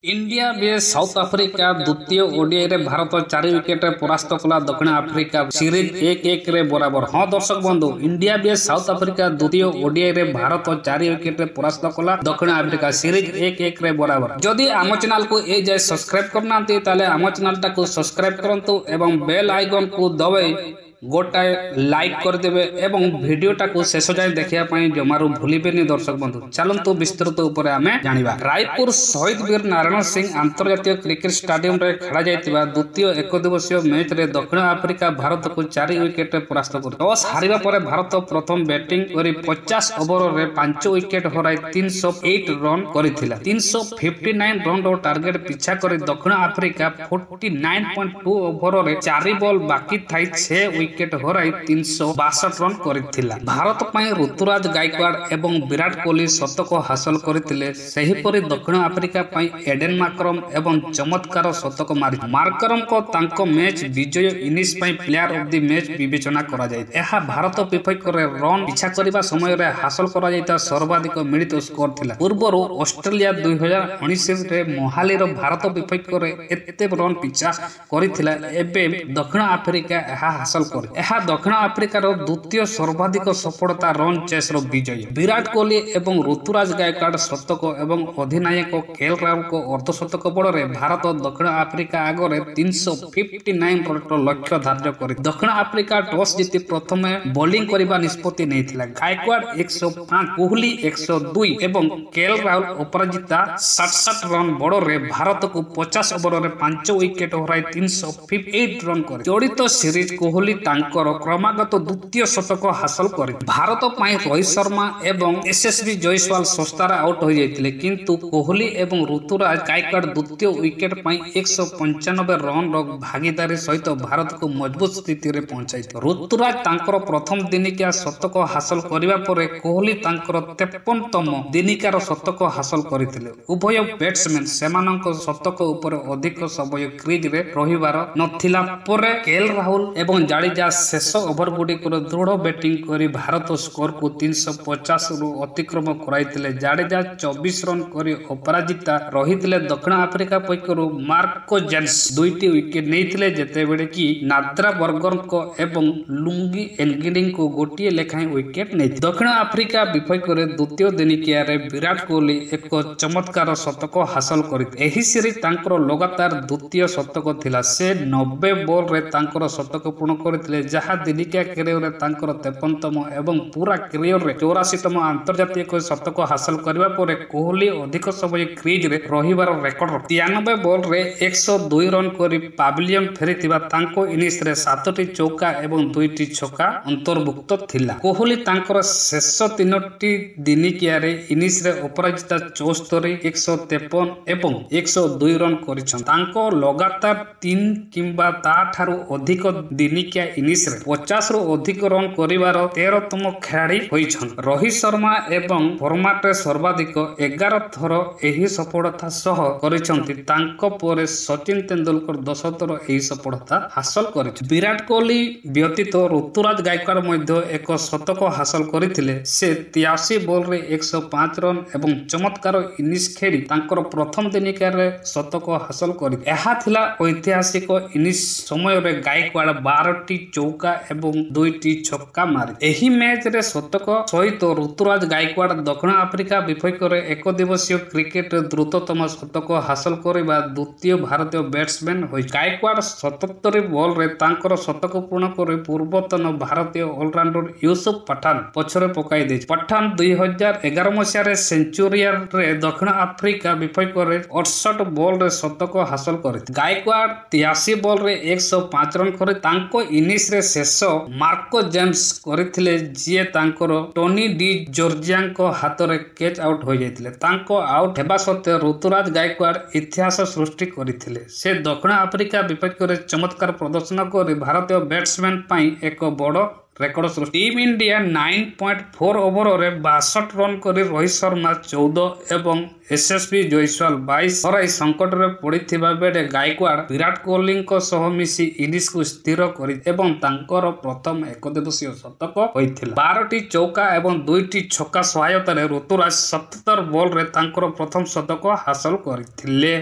India vs south Africa द्वितीय ODI रे Bharat 4 wicket परास्त कला दक्षिण आफ्रिका सीरीज 1-1 रे बराबर। हाँ दर्शक बंधु, इंडिया vs साउथ आफ्रिका द्वितीय ओडीआई रे भारत 4 विकेट परास्त कला दक्षिण आफ्रिका सीरीज 1-1 रे बराबर। जदि आम चैनल को ए जाय सब्सक्राइब करना ताले आम चैनल टाको सब्सक्राइब करंतु एवं बेल आइकन को दबाई गोटाए लाइक करदेवे एवं वीडियोटा को शेष जाए देखा जमारू भूलिबेनी। दर्शक बंधु चलतु विस्तृत उपर आमे जानिबा। रायपुर शहीद वीर नारायण सिंह अंतर्जातीय क्रिकेट स्टेडियम रे खेला जायतिबा द्वितीय एक दिवसीय मैच रे दक्षिण आफ्रिका भारत को 4 विकेट परास्त कर टॉस हारिबा परे भारत प्रथम बैटिंग करी 50 ओवर रे 5 विकेट हराई 308 रन करिथिला। 359 रन रो टार्गेट पीछा करी दक्षिण आफ्रिका 49.2 ओवर रे 4 बॉल बाकी थाई 6 विकेट हराई 362 रन करिथिला। भारत पई ऋतुराज गायकवाड़ एवं विराट कोहली शतक हासिल करथिले। सेही परि दक्षिण आफ्रिका पई एडेन मार्करम एवं चमत्कार शतक मारि मार्करम को तांको मैच विजय इनिंग्स पई प्लेयर ऑफ द मैच विवेचना करा जाय। एहा भारत विपक्ष रे रन पीछा करबा समय रे हासिल करा जायता सर्वाधिक मिलित स्कोर थिला। पूर्वरो ऑस्ट्रेलिया 2019 रे मोहाली रो भारत विपक्ष रे एते रन पीछा करिथिला। एबे दक्षिण आफ्रिका एहा हासिल यह दक्षिण आफ्रिकार द्वितीय सर्वाधिक सफलता रन चेस विजय। विराट कोहली एवं ऋतुराज गायकवाड़ शतक एवं अधिनायक केएल राहुल को अर्धशतक बड़े भारत दक्षिण आफ्रिका आगे 359 रन लक्ष्य धार्य कर दक्षिण आफ्रिका टॉस जीति प्रथम बोलिंग करने निष्पत्ति नहीं। गायकवाड़ 105, कोहली 102 एवं केएल राहुल अपराजिता 67 रन बड़े भारत को 50 ओवर में 5 विकेट हराई 358 रन कर जड़ित सीरीज कोहली तांकर क्रमागत द्वितीय शतक हासिल कर भारत पई रोहित शर्मा एवं एसएसबी जयसवाल सस्तार आउट हो जाइतिले, किंतु कोहली एवं ऋतुराज गायकवाड़ द्वितीय विकेट पई 195 रन रो भागीदारी सहित भारत को मजबूत स्थिति रे पहुंचाई। ऋतुराज तांकर प्रथम दिनिकिया शतक हासिल करिबा परे कोहली तांकर 53तम दिनिकार शतक हासिल करथिले। उभय बैट्समैन सेमानक शतक ऊपर अधिक समय क्रीज रे रहिबार नथिला परे केएल राहुल एवं जाडेजा शेष ओभर गुड़िक दृढ़ बैटिंग करी भारत स्कोर को 350 रु अतिक्रम कराइतिले। जाडेजा 24 रन करी अपराजिता रहितिले। दक्षिण आफ्रिका पक्षरु मार्को जेन्स 2टी विकेट नेइतिले, जेतेबेले कि नाद्रा बर्गर को एवं लुंगी एनगिडिंग को गोटिए लेखाएं विकेट नेइति। दक्षिण आफ्रिका विपक्ष रे द्वितीय दिनिकिया रे विराट कोहली एक चमत्कार शतक हासिल करिते। एही सीरीज तांकर लगातार द्वितीय शतक थिला। से 90 बॉल रे तांकर शतक पूर्ण करथिले, जहा दिनिकिया कैरियर रे तांकर 53तम एवं पूरा कैरियर रे 84तम अंतर्जातीय शतक हासिल करबा परे कोहली अधिक समय क्रीज रे रहिबार रेकर्ड 93 बॉल रे 102 रन करी पाविलियन फेरिथिबा तांको इनिंग्स रे 7टी चौका एवं 2टी छक्का अंतर्भुक्त थिला। कोहली तांकर शेष 3टी दिनिकिया रे इनिंग्स रे अपराजिता 74, 153 एवं 102 रन करिछन। तांको लगातार 3 किंबा ताठारु अधिक दिनिकिया इनिंग्स रे 50 रु अधिक रन करिवार 13तम खेलाड़ी होइछन। रोहित शर्मा एवं फॉर्मेट रे सर्वाधिक 11 थर एही सफलता सह करिछन्ति। तांको परे सचिन तेंदुलकर 10 थर एही सफलता हासिल करिछ। विराट कोहली व्यतीत ऋतुराज गायकवाड़ मध्य एक शतक हासिल करिथिले। से 83 बॉल रे 105 रन एवं चमत्कार इनिंग्स खेली तांकर प्रथम दिनिकिया रे शतक हासिल करि। एहा थिला ऐतिहासिक इनिंग्स समय रे गायकवाड़ 12टी चौका एवं 2टी छक्का मारे। एही मैच रे शतक सहित ऋतुराज गायकवाड़ दक्षिण आफ्रिका विपक्ष रे एक दिवसीय क्रिकेट द्रुततम शतक हासिल करिबा द्वितीय भारतीय बैट्समैन होई। गायकवाड़ 77 बॉल रे तांकर शतक पूर्ण करि पूर्वतन भारतीय ऑलराउंडर यूसुफ पठान पछरे पकाई दे। पठान 2011 मसिया रे सेंचुरियन रे दक्षिण आफ्रिका विपक्ष रे 68 बॉल रे शतक हासिल करि। गायकवाड़ 83 बॉल रे 105 रन करे तांको इनिंग्स रे शेष मार्को जेम्स करथिले, जिए तांकर टोनी डी जॉर्जियाको हाथ रे कैच आउट हो जाइतिले। तांको आउट हेबा सत्ते ऋतुराज गायकवाड़ इतिहास सृष्टि करथिले। से दक्षिण आफ्रिका विपक्ष रे चमत्कार प्रदर्शन कर भारतीय बैट्समैन पई एक बड़ ରେକର୍ଡ ସୃଷ୍ଟି। ଟିମ୍ ଇଣ୍ଡିଆ 9.4 ଓଭରରେ 62 ରନ୍ କରି ରୋହିତ ଶର୍ମା 14 ଏବଂ ଏସ୍ଏସ୍ବି ଜୟସ୍ୱାଲ 22 ହରାଇ ସଙ୍କଟରେ ପଡ଼ିଥିବା ବେଳେ ଗାଇକ୍ୱାଡ୍ ବିରାଟ କୋହଲିଙ୍କ ସହ ମିଶି ଇନିଂସକୁ ସ୍ଥିର କରି ଏବଂ ତାଙ୍କର ପ୍ରଥମ ଏକଦିବସୀୟ ଶତକ ହୋଇଥିଲା। 12ଟି ଚୌକା ଏବଂ 2ଟି ଛକା ସହାୟତାରେ ଋତୁରାଜ 77 ବଲରେ ତାଙ୍କର ପ୍ରଥମ ଶତକ ହାସଲ କରିଥିଲେ।